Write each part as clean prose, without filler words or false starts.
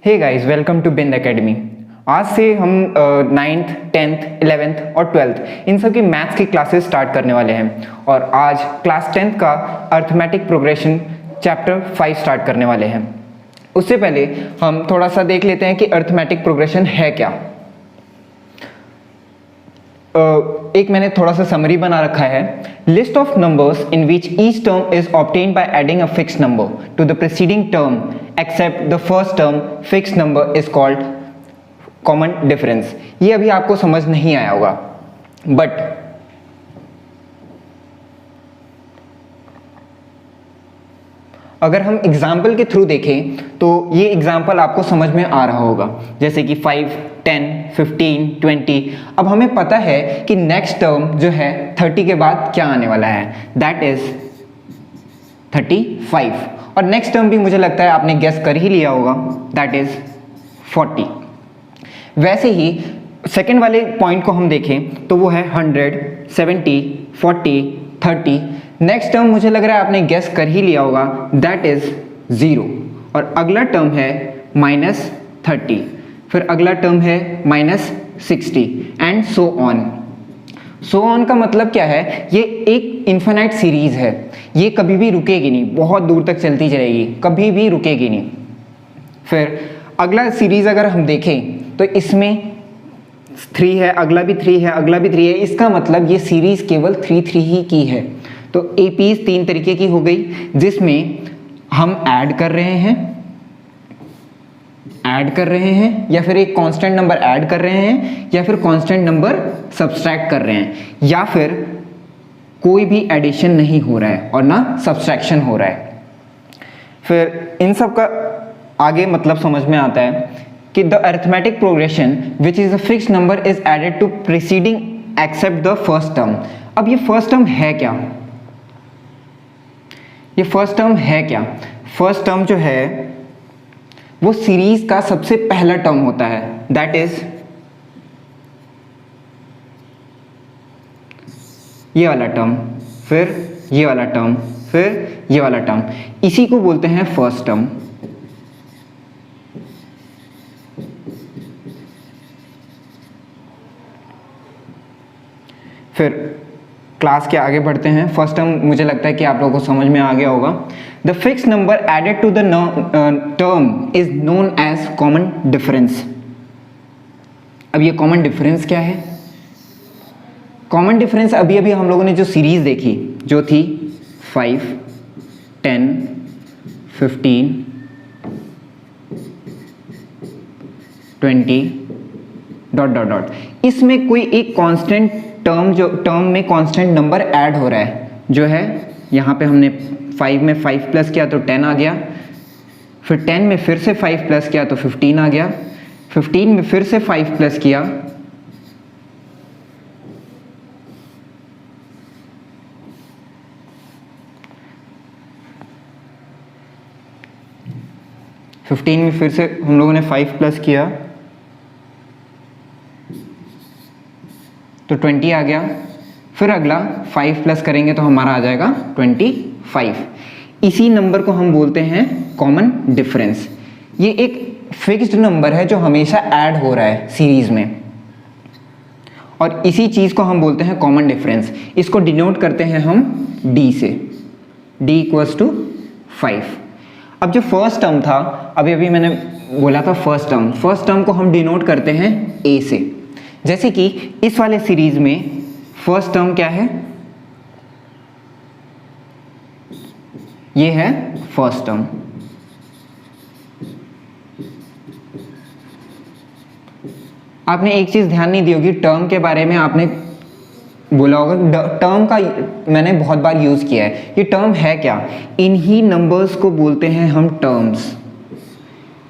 Hey guys, welcome to Bind academy. आज से हम 9th, 10th, 11th और 12th इन सब की मैथ्स की क्लासेस स्टार्ट करने वाले हैं। और आज क्लास 10th का अर्थमेटिक प्रोग्रेशन चैप्टर 5 स्टार्ट करने वाले हैं। उससे पहले हम थोड़ा सा देख लेते हैं कि अर्थमेटिक प्रोग्रेशन है क्या। एक मैंने थोड़ा सा समरी बना रखा है। List of numbers in which each term is obtained by adding a fixed number to the preceding term except the first term fixed number is called common difference. ये अभी आपको समझ नहीं आया होगा, बट अगर हम एग्जाम्पल के थ्रू देखें तो ये एग्जाम्पल आपको समझ में आ रहा होगा, जैसे कि 5, 10, 15, 20। अब हमें पता है कि नेक्स्ट टर्म जो है 30 के बाद क्या आने वाला है, दैट इज 35। और नेक्स्ट टर्म भी मुझे लगता है आपने गेस कर ही लिया होगा, दैट इज 40। वैसे ही सेकेंड वाले पॉइंट को हम देखें तो वो है 100, 70, 40, 30। नेक्स्ट टर्म मुझे लग रहा है आपने गेस कर ही लिया होगा, दैट इज 0। और अगला टर्म है -30, फिर अगला टर्म है -60 and so on. So on का मतलब क्या है, ये एक इन्फिनाइट सीरीज है, ये कभी भी रुकेगी नहीं, बहुत दूर तक चलती जाएगी, कभी भी रुकेगी नहीं। फिर अगला सीरीज अगर हम देखें तो इसमें 3 है, अगला भी 3 है, अगला भी 3 है। इसका मतलब ये सीरीज केवल 3 ही की है। तो एपीज 3 तरीके की हो गई, जिसमें हम ऐड कर रहे हैं या फिर एक कांस्टेंट नंबर ऐड कर रहे हैं या फिर कांस्टेंट नंबर सब्सट्रैक्ट कर रहे हैं, या फिर कोई भी एडिशन नहीं हो रहा है और ना सब्सट्रैक्शन हो रहा है। फिर इन सब का आगे मतलब समझ में आता है कि the arithmetic progression which is a fixed number is added to preceding except the first term. अब ये फर्स्ट टर्म है क्या? ये फर्स्ट टर्म है क्या? फर्स्ट टर्म जो है वो सीरीज का सबसे पहला टर्म होता है, दैट इज ये वाला टर्म, फिर ये वाला टर्म, फिर ये वाला टर्म। इसी को बोलते हैं फर्स्ट टर्म। फिर क्लास के आगे बढ़ते हैं। फर्स्ट टर्म मुझे लगता है कि आप लोगों को समझ में आ गया होगा। The fixed number added to the term is known as common difference. अब ये कॉमन डिफरेंस क्या है? कॉमन डिफरेंस अभी अभी हम लोगों ने जो सीरीज देखी, जो थी 5, 10, 15, 20 ... इसमें कोई एक कांस्टेंट टर्म, जो टर्म में कांस्टेंट नंबर ऐड हो रहा है, जो है यहाँ पे हमने 5 में 5 प्लस किया तो 10 आ गया, फिर 10 में फिर से 5 प्लस किया तो 15 आ गया, 15 में फिर से 5 प्लस किया में फिर से हम लोगों ने 5 प्लस किया तो 20 आ गया। फिर अगला 5 प्लस करेंगे तो हमारा आ जाएगा 25। इसी नंबर को हम बोलते हैं कॉमन डिफरेंस। ये एक फिक्स्ड नंबर है जो हमेशा ऐड हो रहा है सीरीज में, और इसी चीज को हम बोलते हैं कॉमन डिफरेंस। इसको डिनोट करते हैं हम d से, d = 5। अब जो फर्स्ट टर्म था, अभी अभी मैंने बोला था फर्स्ट टर्म को हम डिनोट करते हैं a से। जैसे कि इस वाले सीरीज में फर्स्ट टर्म क्या है, ये है फर्स्ट टर्म। आपने एक चीज ध्यान नहीं दी होगी, टर्म के बारे में आपने बोला होगा, टर्म का मैंने बहुत बार यूज किया है। ये टर्म है क्या? इन्हीं नंबर्स को बोलते हैं हम टर्म्स।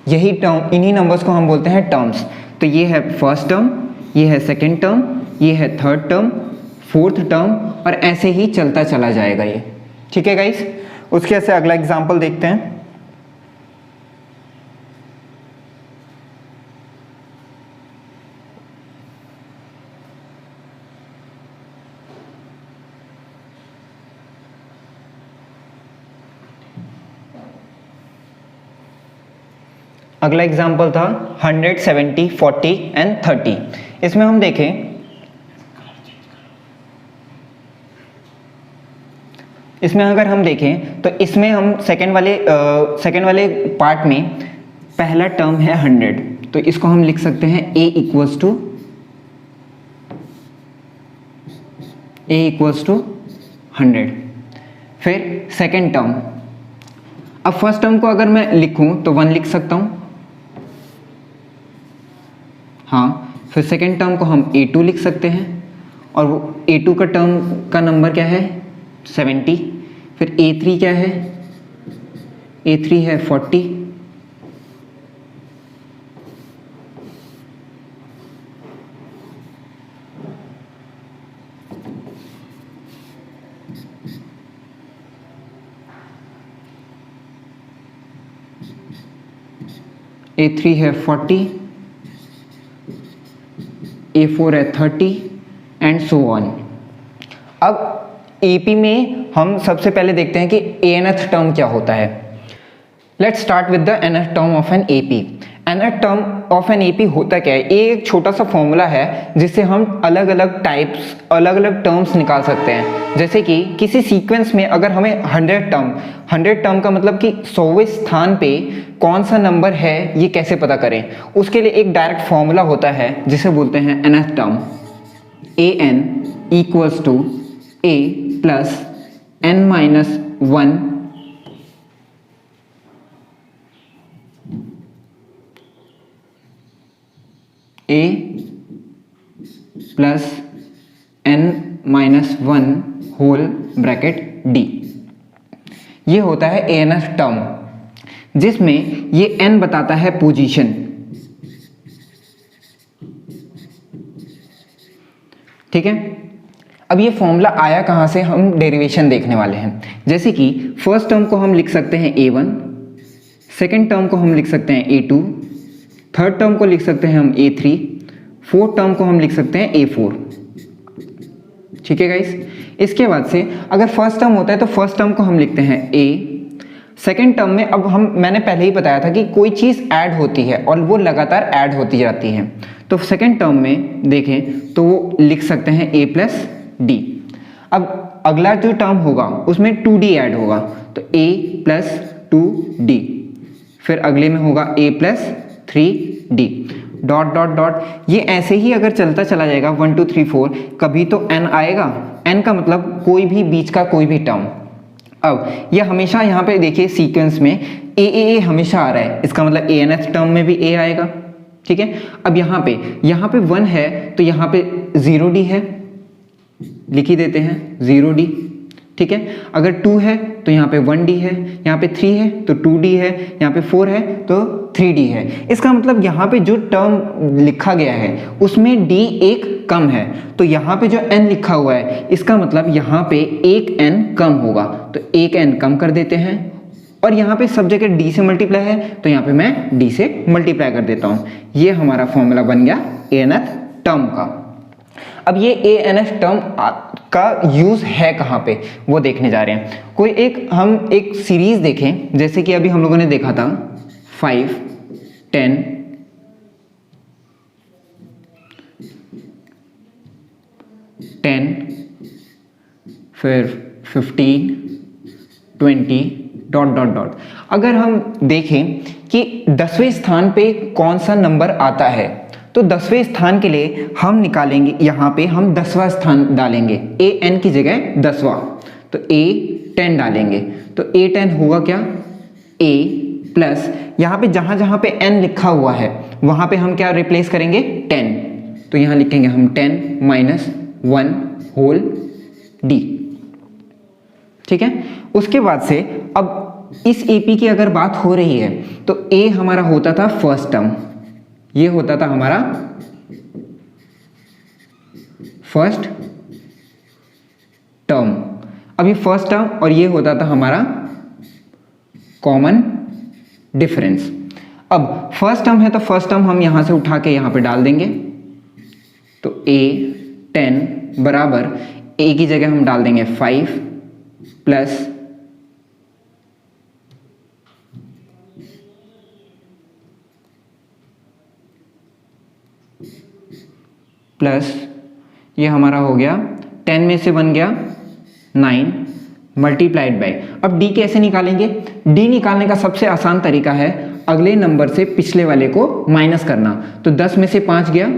यही टर्म, इन्हीं नंबर्स को हम बोलते हैं टर्म्स। तो ये है फर्स्ट टर्म, ये है सेकेंड टर्म, ये है थर्ड टर्म, फोर्थ टर्म, और ऐसे ही चलता चला जाएगा ये। ठीक है गाइस, उसके से अगला एग्जांपल देखते हैं। अगला एग्जाम्पल था 100, 70, 40 एंड 30। इसमें हम देखें, इसमें अगर हम देखें तो इसमें हम सेकेंड वाले पार्ट में पहला टर्म है 100, तो इसको हम लिख सकते हैं a इक्वल्स टू 100। फिर सेकेंड टर्म, अब फर्स्ट टर्म को अगर मैं लिखूं तो 1 लिख सकता हूं, हाँ। फिर सेकेंड टर्म को हम a2 लिख सकते हैं, और वो a2 का टर्म का नंबर क्या है 70। फिर a3 क्या है, a3 है 40। a3 है 40, a4 है 30 एंड सो ऑन। अब AP में हम सबसे पहले देखते हैं कि nth टर्म क्या होता है। Let's start with the nth term of an AP। nth term of an AP होता क्या है, ये एक छोटा सा फॉर्मूला है जिससे हम अलग अलग टाइप्स, अलग अलग टर्म्स निकाल सकते हैं। जैसे कि किसी सीक्वेंस में अगर हमें 100 टर्म का मतलब कि 100वें स्थान पे कौन सा नंबर है ये कैसे पता करें, उसके लिए एक डायरेक्ट फॉर्मूला होता है जिसे बोलते हैं nth term. an equals to a plus n minus 1 a plus n minus 1 whole bracket d। ये होता है anth टर्म, जिसमें ये n बताता है पोजीशन। ठीक है, अब ये फॉर्मूला आया कहाँ से, हम डेरिवेशन देखने वाले हैं। जैसे कि फर्स्ट टर्म को हम लिख सकते हैं a1, सेकेंड टर्म को हम लिख सकते हैं a2, थर्ड टर्म को लिख सकते हैं हम a3, फोर्थ टर्म को हम लिख सकते हैं a4। ठीक है गाइस, इसके बाद से अगर फर्स्ट टर्म होता है तो फर्स्ट टर्म को हम लिखते हैं a। सेकेंड टर्म में अब मैंने पहले ही बताया था कि कोई चीज़ ऐड होती है और वो लगातार ऐड होती जाती है, तो सेकेंड टर्म में देखें तो वो लिख सकते हैं a प्लस d। अब अगला जो टर्म होगा उसमें 2d ऐड होगा, तो a प्लस 2d। फिर अगले में होगा a plus 3d, dot dot dot. ये ऐसे ही अगर चलता चला जाएगा 1 2 3 4, कभी तो n आएगा, n का मतलब कोई भी बीच का कोई भी टर्म। अब ये हमेशा यहाँ पे देखिए सीक्वेंस में a हमेशा आ रहा है, इसका मतलब anth टर्म में भी a आएगा। ठीक है, अब यहाँ पे 1 है तो यहाँ पे 0d है, लिख ही देते हैं 0d। ठीक है, अगर 2 है तो यहाँ पे 1d है, यहाँ पे 3 है तो 2d है, यहाँ पे 4 है तो 3d है। इसका मतलब यहाँ पे जो टर्म लिखा गया है उसमें d एक कम है, तो यहाँ पे जो n लिखा हुआ है इसका मतलब यहाँ पे एक n कम होगा, तो एक n कम कर देते हैं। और यहाँ पे सब जगह d से मल्टीप्लाई है तो यहाँ पे मैं d से मल्टीप्लाई कर देता हूँ। ये हमारा फॉर्मूला बन गया anth टर्म का। अब ये anth टर्म का यूज है कहाँ पे वो देखने जा रहे हैं। हम एक सीरीज देखें, जैसे कि अभी हम लोगों ने देखा था 5, 10, 10, फिर 15, 20 डॉट डॉट डॉट। अगर हम देखें कि 10वें स्थान पे कौन सा नंबर आता है, तो 10वें स्थान के लिए हम निकालेंगे, यहाँ पे हम 10वां स्थान डालेंगे, an की जगह 10वां, तो a10 डालेंगे, तो a10 होगा क्या, a प्लस यहाँ पे जहाँ पे n लिखा हुआ है वहाँ पे हम क्या रिप्लेस करेंगे 10, तो यहाँ लिखेंगे हम 10 माइनस 1 होल d। ठीक है, उसके बाद से अब इस AP की अगर बात हो रही है तो a हमारा होता था फर्स्ट टर्म, ये होता था हमारा फर्स्ट टर्म। अभी फर्स्ट टर्म और ये होता था हमारा कॉमन डिफरेंस। अब फर्स्ट टर्म है तो फर्स्ट टर्म हम यहां से उठा के यहां पे डाल देंगे, तो a10 बराबर a की जगह हम डाल देंगे 5 प्लस प्लस ये हमारा हो गया 10 में से बन गया 9 मल्टीप्लाइड बाय। अब डी कैसे निकालेंगे? डी निकालने का सबसे आसान तरीका है अगले नंबर से पिछले वाले को माइनस करना। तो 10 में से 5 गया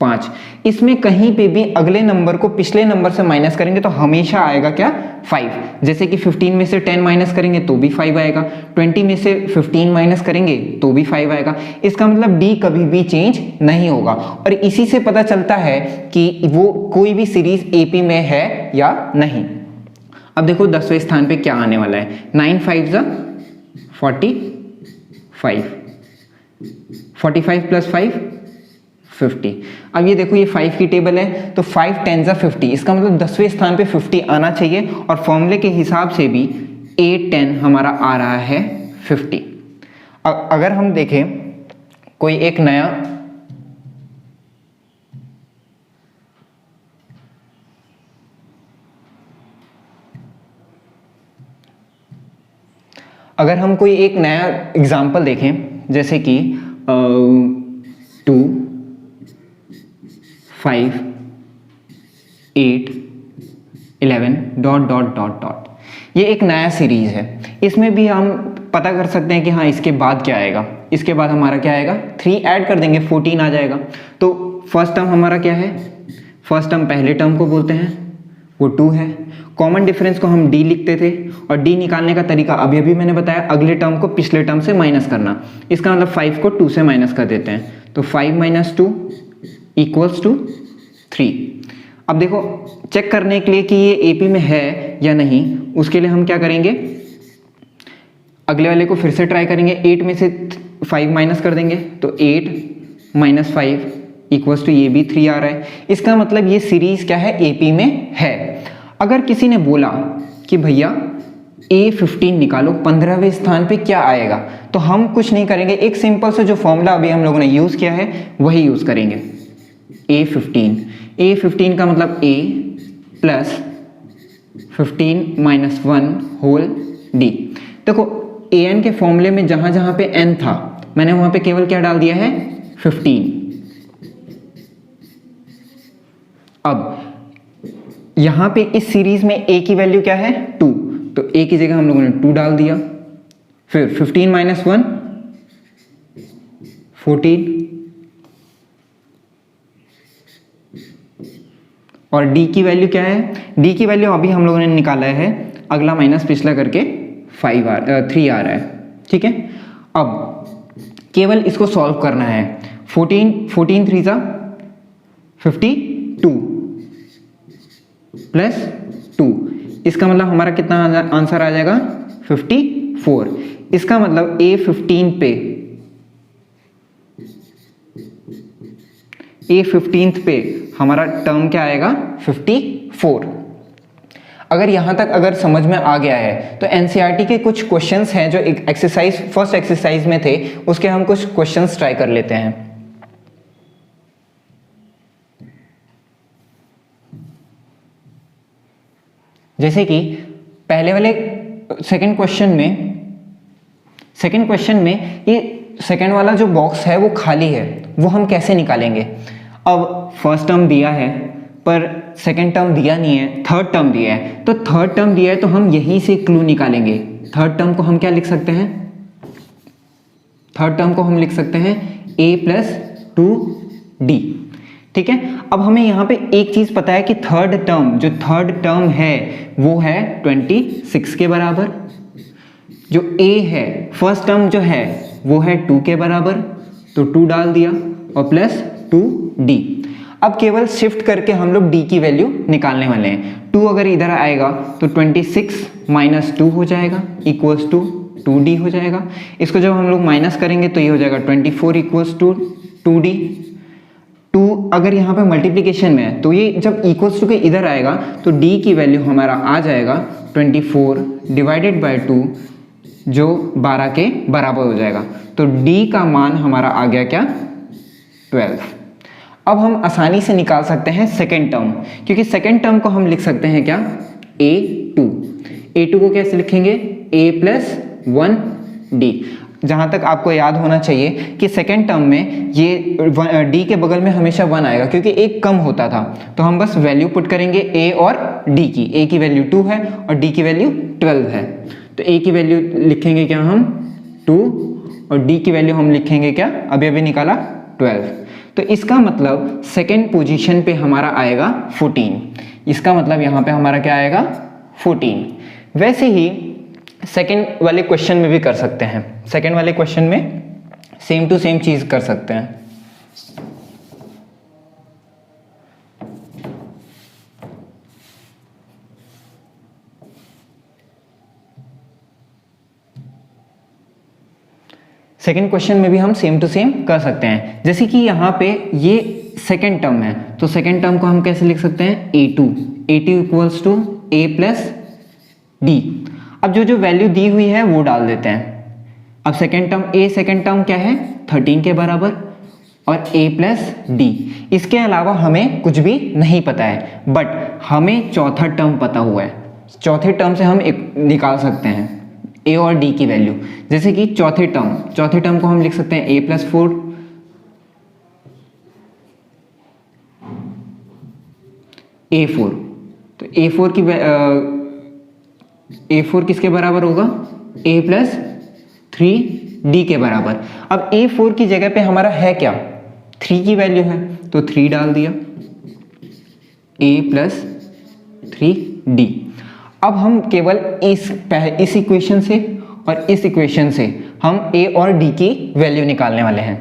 5। इसमें कहीं पे भी अगले नंबर को पिछले नंबर से माइनस करेंगे तो हमेशा आएगा क्या? 5। जैसे कि 15 में से 10 माइनस करेंगे तो भी 5 आएगा, 20 में से 15 माइनस करेंगे तो भी 5 आएगा। इसका मतलब डी कभी भी चेंज नहीं होगा। और इसी से पता चलता है कि वो कोई भी सीरीज एपी में है या नहीं। अब देखो 10वें स्थान पे क्या आने वाला है? 9 5 जा 45, 45 प्लस 5 50। अब ये देखो ये 5 की टेबल है तो 5 10 जा 50, इसका मतलब 10वें स्थान पे 50 आना चाहिए। और फॉर्मूले के हिसाब से भी 8 10 हमारा आ रहा है 50। अगर हम देखें कोई एक नया एग्जाम्पल देखें, जैसे कि 2 5 8 11 डॉट डॉट डॉट डॉट, ये एक नया सीरीज है। इसमें भी हम पता कर सकते हैं कि हाँ इसके बाद क्या आएगा। इसके बाद हमारा क्या आएगा? 3 ऐड कर देंगे 14 आ जाएगा। तो फर्स्ट टर्म हमारा क्या है? फर्स्ट टर्म पहले टर्म को बोलते हैं, वो 2 है। कॉमन डिफरेंस को हम डी लिखते थे और डी निकालने का तरीका अभी मैंने बताया, अगले टर्म को पिछले टर्म से माइनस करना। इसका मतलब 5 को 2 से माइनस कर देते हैं तो 5 - 2 इक्वल्स टू 3। अब देखो चेक करने के लिए कि ये एपी में है या नहीं, उसके लिए हम क्या करेंगे? अगले वाले को फिर से ट्राई करेंगे। 8 में से 5 माइनस कर देंगे तो 8 - 5 इक्वल्स टू, ये भी 3 आ रहा है। इसका मतलब ये सीरीज क्या है? एपी में है। अगर किसी ने बोला कि भैया A15 निकालो 15वें स्थान पे क्या आएगा, तो हम कुछ नहीं करेंगे, एक सिंपल सा जो फॉर्मूला अभी हम लोगों ने यूज किया है वही यूज करेंगे। A15 का मतलब A प्लस 15 - 1 होल D। देखो an के फॉर्मूले में जहां जहां पे n था मैंने वहां पे केवल क्या डाल दिया है? 15। अब यहां पे इस सीरीज में a की वैल्यू क्या है? 2, तो a की जगह हम लोगों ने 2 डाल दिया। फिर 15 - 1 14 और d की वैल्यू क्या है? d की वैल्यू अभी हम लोगों ने निकाला है, अगला माइनस पिछला करके 3 आ रहा है। ठीक है, अब केवल इसको सॉल्व करना है। 14 3 जा 52 प्लस 2, इसका मतलब हमारा कितना आंसर आ जाएगा? 54। इसका मतलब A15 पे हमारा टर्म क्या आएगा? 54। अगर यहां तक अगर समझ में आ गया है तो एनसीईआरटी के कुछ क्वेश्चंस हैं जो एक फर्स्ट एक्सरसाइज में थे, उसके हम कुछ क्वेश्चंस ट्राई कर लेते हैं। जैसे कि पहले वाले सेकंड क्वेश्चन में ये सेकंड वाला जो बॉक्स है वो खाली है, वो हम कैसे निकालेंगे? अब फर्स्ट टर्म दिया है पर सेकंड टर्म दिया नहीं है, थर्ड टर्म दिया है। तो थर्ड टर्म दिया है तो हम यहीं से क्लू निकालेंगे। थर्ड टर्म को हम क्या लिख सकते हैं? थर्ड टर्म को हम लिख सकते हैं a + 2d। ठीक है, अब हमें यहाँ पे एक चीज पता है कि थर्ड टर्म है वो है 26 के बराबर। जो a है फर्स्ट टर्म जो है वो है 2 के बराबर, तो 2 डाल दिया और प्लस 2d। अब केवल शिफ्ट करके हम लोग d की वैल्यू निकालने वाले हैं। 2 अगर इधर आएगा तो 26 - 2 हो जाएगा इक्वल्स टू 2d हो जाएगा। इसको जब हम लोग माइनस करेंगे तो ये हो जाएगा 24 इक्वल्स टू 2d। 2 अगर यहाँ पे मल्टीप्लिकेशन में है तो ये जब इक्वल्स टू के इधर आएगा तो d की वैल्यू हमारा आ जाएगा 24 डिवाइडेड बाय 2, जो 12 के बराबर हो जाएगा। तो d का मान हमारा आ गया क्या? 12। अब हम आसानी से निकाल सकते हैं सेकेंड टर्म, क्योंकि सेकेंड टर्म को हम लिख सकते हैं क्या? A2 को कैसे लिखेंगे? a + 1d। जहाँ तक आपको याद होना चाहिए कि सेकेंड टर्म में ये d के बगल में हमेशा 1 आएगा, क्योंकि एक कम होता था। तो हम बस वैल्यू पुट करेंगे a और d की। a की वैल्यू 2 है और d की वैल्यू 12 है। तो a की वैल्यू लिखेंगे क्या हम 2 और d की वैल्यू हम लिखेंगे क्या, अभी अभी निकाला 12। तो इसका मतलब सेकेंड पोजीशन पे हमारा आएगा 14। इसका मतलब यहाँ पे हमारा क्या आएगा 14। वैसे ही सेकेंड वाले क्वेश्चन में भी कर सकते हैं। सेकेंड वाले क्वेश्चन में सेम टू सेम चीज कर सकते हैं। सेकेंड क्वेश्चन में भी हम सेम टू सेम कर सकते हैं। जैसे कि यहाँ पे ये सेकेंड टर्म है, तो सेकेंड टर्म को हम कैसे लिख सकते हैं a2 equals to a plus d. अब जो जो वैल्यू दी हुई है वो डाल देते हैं। अब सेकेंड टर्म क्या है 13 के बराबर और a प्लस डी। इसके अलावा हमें कुछ भी नहीं पता है, बट हमें चौथा टर्म पता हुआ है। चौथे टर्म से हम एक निकाल सकते हैं a और d की वैल्यू। जैसे कि चौथे टर्म को हम लिख सकते हैं a प्लस 4 a4। तो a4 किसके बराबर होगा a प्लस 3d के बराबर। अब a4 की जगह पे हमारा है क्या 3 की वैल्यू है, तो 3 डाल दिया a प्लस 3d। अब हम केवल इस इक्वेशन से और इस इक्वेशन से हम a और d की वैल्यू निकालने वाले हैं।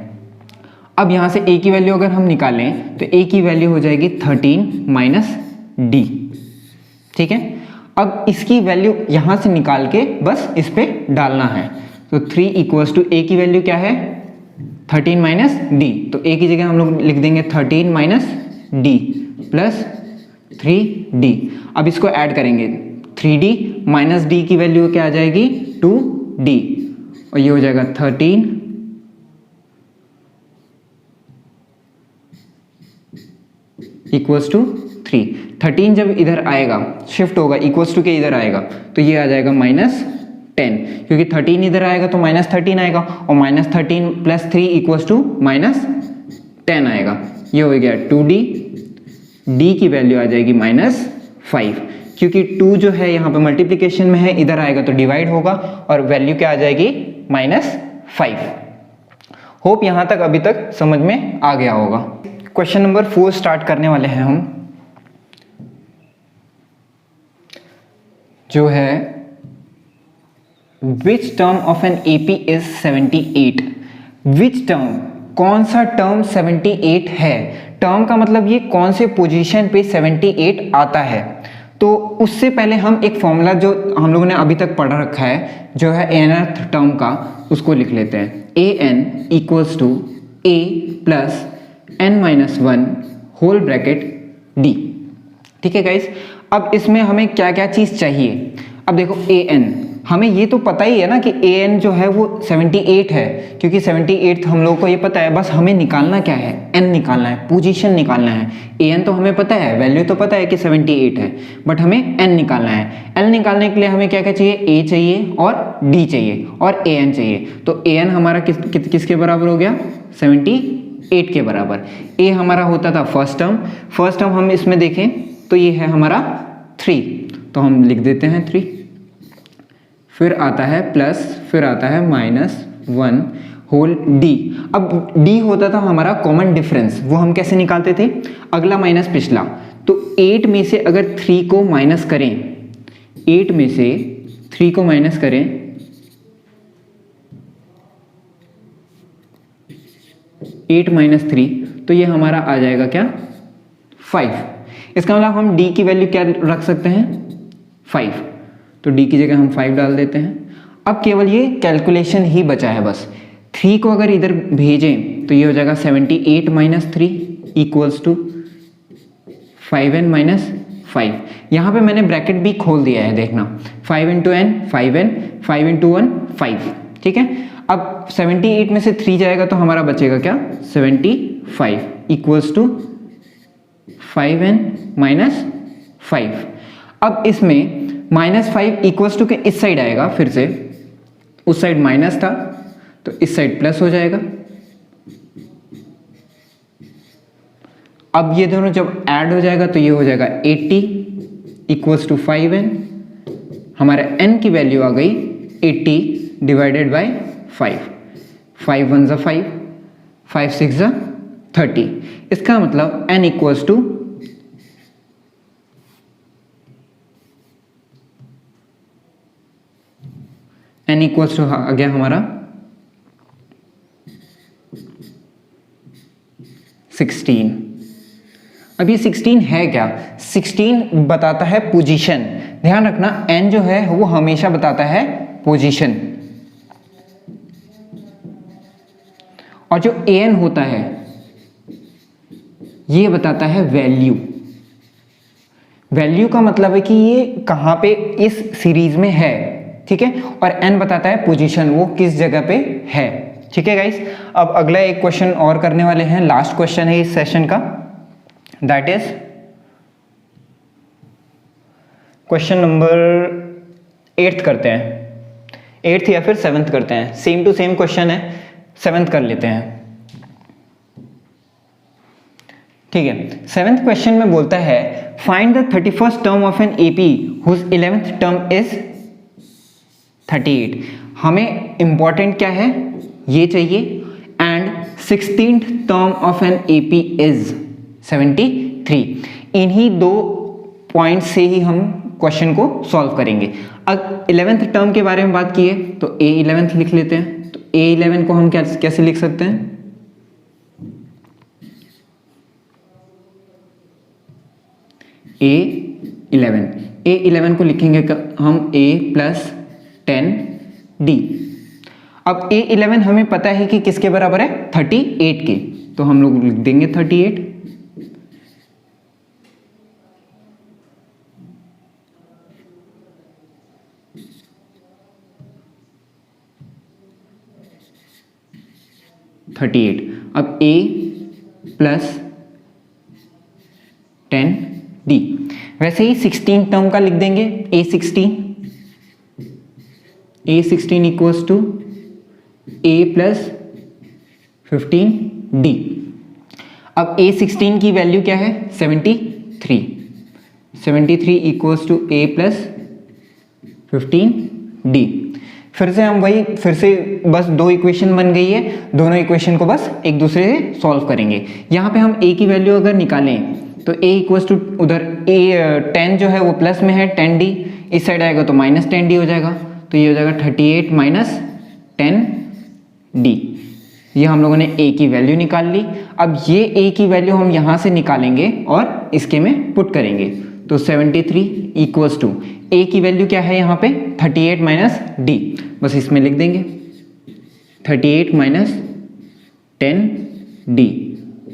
अब यहाँ से a की वैल्यू अगर हम निकालें तो a की वैल्यू हो जाएगी 13 माइनस d। ठीक है, अब इसकी वैल्यू यहाँ से निकाल के बस इस पे डालना है। तो 3 इक्वल्स टू a की वैल्यू क्या है 13 माइनस d। तो a की जगह हम लोग लिख देंगे 13 माइनस d प्लस 3d। अब इसको ऐड करेंगे 3d माइनस d की वैल्यू क्या आ जाएगी 2d और ये हो जाएगा 13 इक्वल्स टू 3। 13 जब इधर आएगा शिफ्ट होगा इक्वल्स टू के इधर आएगा तो ये आ जाएगा माइनस 10, क्योंकि 13 इधर आएगा तो माइनस 13 आएगा और minus 13 plus 3 equals to minus 10 आएगा। ये हो गया 2d। d की वैल्यू आ जाएगी माइनस 5, क्योंकि 2 जो है यहाँ पे मल्टीप्लिकेशन में है, इधर आएगा तो डिवाइड होगा और वैल्यू क्या आ जाएगी माइनस 5। होप यहाँ तक अभी तक समझ में आ गया होगा। क्वेश्चन नंबर 4 स्टार्ट करने वाले हैं हम, जो है which term of an AP is 78। Which term, कौन सा टर्म 78 है। टर्म का मतलब ये कौन से पोजीशन पे 78 आता है। तो उससे पहले हम एक फॉर्मूला जो हम लोगों ने अभी तक पढ़ रखा है जो है nth टर्म का, उसको लिख लेते हैं। an equals to a plus n minus 1 whole bracket d। ठीक है गाइस, अब इसमें हमें क्या क्या चीज़ चाहिए। अब देखो an, हमें ये तो पता ही है ना कि an जो है वो 78 है, क्योंकि 78 हम लोगों को ये पता है। बस हमें निकालना क्या है n निकालना है, पोजीशन निकालना है। an तो हमें पता है, वैल्यू तो पता है कि 78 है, बट हमें n निकालना है। n निकालने के लिए हमें क्या क्या चाहिए, a चाहिए और d चाहिए और an चाहिए। तो an हमारा किसके बराबर हो गया 78 के बराबर। a हमारा होता था फर्स्ट टर्म हम इसमें देखें तो ये है हमारा 3, तो हम लिख देते हैं 3। फिर आता है प्लस, फिर आता है माइनस 1 होल d। अब d होता था हमारा कॉमन डिफरेंस, वो हम कैसे निकालते थे, अगला माइनस पिछला। तो 8 में से अगर 3 को माइनस करें, 8 में से 3 को माइनस करें, 8 माइनस 3, तो ये हमारा आ जाएगा क्या 5। इसका मतलब हम d की वैल्यू क्या रख सकते हैं 5, तो d की जगह हम 5 डाल देते हैं। अब केवल ये कैलकुलेशन ही बचा है बस। 3 को अगर इधर भेजें तो ये हो जाएगा 78 minus 3 equals to 5n minus 5। यहाँ पे मैंने ब्रैकेट भी खोल दिया है, देखना 5 इंटू n 5n, 5 इंटू 1 5। ठीक है, अब 78 में से 3 जाएगा तो हमारा बचेगा क्या 75 इक्वल्स टू 5n माइनस 5। अब इसमें माइनस 5 इक्वल्स टू के इस साइड आएगा, फिर से उस साइड माइनस था तो इस साइड प्लस हो जाएगा। अब ये दोनों जब ऐड हो जाएगा तो ये हो जाएगा 80 इक्वल्स टू 5n। हमारे n की वैल्यू आ गई 80 डिवाइडेड बाय 5। 5 1 ज़ा 5, 5 6 ज़ा 30। इसका मतलब n इक्वल्स टू आ गया हमारा 16। अब ये 16 है क्या? 16 बताता है पोजीशन। ध्यान रखना n जो है वो हमेशा बताता है पोजीशन, और जो an होता है ये बताता है वैल्यू। वैल्यू का मतलब है कि ये कहां पे इस सीरीज में है, ठीक है, और n बताता है पोजीशन, वो किस जगह पे है। ठीक है गाइस, अब अगला एक क्वेश्चन और करने वाले हैं, लास्ट क्वेश्चन है इस सेशन का, दैट इज क्वेश्चन नंबर 8 करते हैं, 8th या फिर 7th करते हैं, सेम टू सेम क्वेश्चन है, 7th कर लेते हैं। ठीक है, 7th क्वेश्चन में बोलता है find the 31st term of an AP whose 11th term is 38। हमें इंपॉर्टेंट क्या है ये चाहिए, and 16th term of an AP is 73। इन्हीं दो पॉइंट से ही हम क्वेश्चन को सॉल्व करेंगे। अब 11th टर्म के बारे में बात की है तो a11 लिख लेते हैं। तो a11 को हम कैसे लिख सकते हैं? a11 को लिखेंगे हम a प्लस 10d। अब a11 हमें पता है कि किसके बराबर है, 38 के, तो हम लोग लिख देंगे 38। अब a प्लस 10d। वैसे ही 16 टर्म का लिख देंगे a16 equals to a plus 15d। अब a16 की वैल्यू क्या है, 73 equals to a plus 15d। फिर से बस दो इक्वेशन बन गई है, दोनों इक्वेशन को बस एक दूसरे से सॉल्व करेंगे। यहाँ पे हम a की वैल्यू अगर निकालें तो a इक्वल्स टू उधर a 10 जो है वो प्लस में है 10d, इस साइड आएगा तो माइनस 10d हो जाएगा, तो ये हो जाएगा 38 माइनस 10d। ये हम लोगों ने a की वैल्यू निकाल ली। अब ये a की वैल्यू हम यहाँ से निकालेंगे और इसके में पुट करेंगे, तो 73 इक्वल्स टू a की वैल्यू क्या है यहाँ पे, 38 माइनस d, बस इसमें लिख देंगे 38 माइनस 10d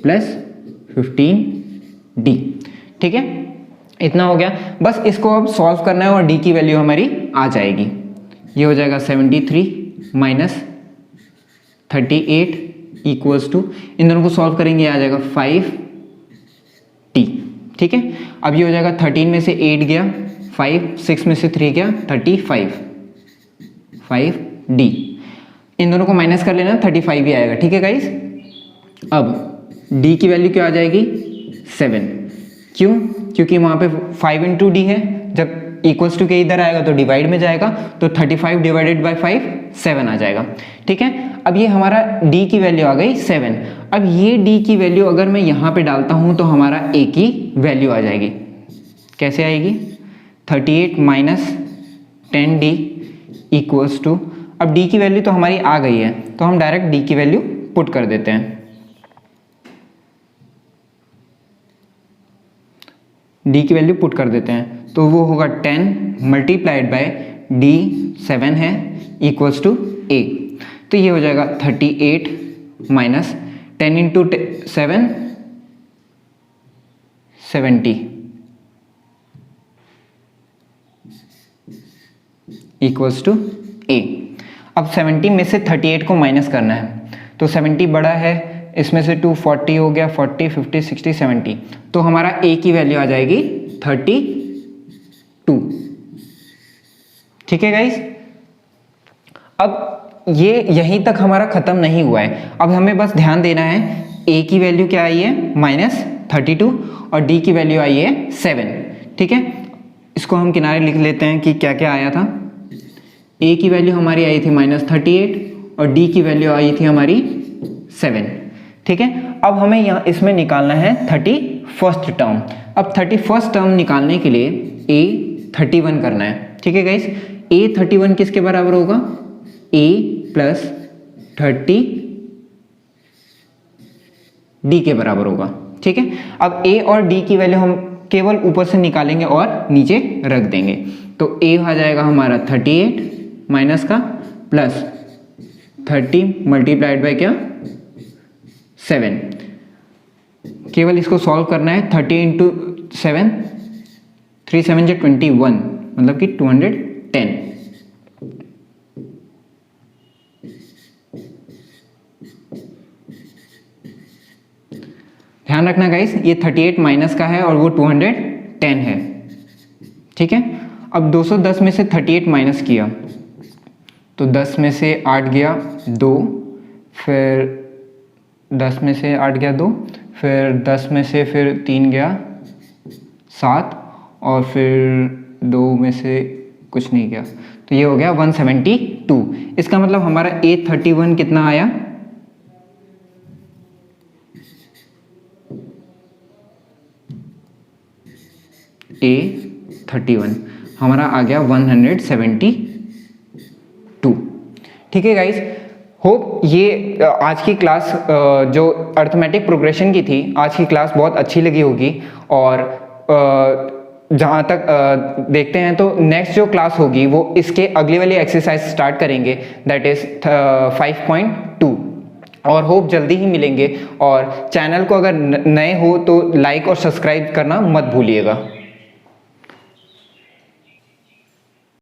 प्लस 15d। ठीक है, इतना हो गया। बस इसको अब सॉल्व करना है और d की वैल्यू हमारी आ जाएगी। ये हो जाएगा 73 माइनस 38 इक्वल्स टू, इन दोनों को सॉल्व करेंगे आ जाएगा 5t। ठीक है, अब ये हो जाएगा 13 में से 8 गया 5, 6 में से 3 गया 35, 5d। इन दोनों को माइनस कर लेना, 35 ही आएगा। ठीक है गाइस, अब d की वैल्यू क्या आ जाएगी, 7। क्यों? क्योंकि वहाँ पे 5 इंटू डी है, जब इक्वल्स टू के इधर आएगा तो डिवाइड में जाएगा, तो 35 डिवाइडेड बाय 5 7 आ जाएगा। ठीक है, अब ये हमारा d की वैल्यू आ गई 7। अब ये d की वैल्यू अगर मैं यहाँ पे डालता हूँ तो हमारा a की वैल्यू आ जाएगी। कैसे आएगी, 38 माइनस 10d इक्वल्स टू, अब d की वैल्यू तो हमारी आ गई है तो हम डायरेक्ट d की वैल्यू पुट कर देते हैं। d की वैल्यू पुट कर देते हैं तो वो होगा 10 मल्टीप्लाइड बाय d 7 है इक्वल्स टू a। तो ये हो जाएगा 38 minus 10 into 7 70 equals to a। अब 70 में से 38 को माइनस करना है, तो 70 बड़ा है, इसमें से 2 40 हो गया, 40 50 60 70, तो हमारा a की वैल्यू आ जाएगी 32। ठीक है गाइस, अब ये यहीं तक हमारा ख़त्म नहीं हुआ है, अब हमें बस ध्यान देना है a की वैल्यू क्या आई है -32 और d की वैल्यू आई है 7। ठीक है, इसको हम किनारे लिख लेते हैं कि क्या क्या आया था। a की वैल्यू हमारी आई थी -38 और d की वैल्यू आई थी हमारी 7। ठीक है, अब हमें यहाँ इसमें निकालना है 31st टर्म। अब 31st टर्म निकालने के लिए a31 करना है। ठीक है गाइस, a31 किसके बराबर होगा, a + 30 d के बराबर होगा। ठीक है, अब a और d की वैल्यू हम केवल ऊपर से निकालेंगे और नीचे रख देंगे। तो a आ जाएगा हमारा 38 माइनस का प्लस 30 मल्टीप्लाइड बाय क्या 7। केवल इसको सॉल्व करना है। 30 × 7 3 7 = 21 मतलब कि 210। ध्यान रखना गाइस, ये 38 माइनस का है और वो 210 है। ठीक है, अब 210 में से 38 माइनस किया तो 10 में से 8 गया 2, फिर 10 में से 8 गया 2, फिर 10 में से फिर 3 गया 7 और फिर 2 में से कुछ नहीं गया, तो ये हो गया 172। इसका मतलब हमारा A31 कितना आया, A31 हमारा आ गया 172। ठीक है गाइस, होप ये आज की क्लास जो अर्थमेटिक प्रोग्रेशन की थी, आज की क्लास बहुत अच्छी लगी होगी। और जहाँ तक देखते हैं तो नेक्स्ट जो क्लास होगी वो इसके अगली वाली एक्सरसाइज स्टार्ट करेंगे, दैट इज़ 5.2। और होप जल्दी ही मिलेंगे। और चैनल को अगर नए हो तो लाइक और सब्सक्राइब करना मत भूलिएगा।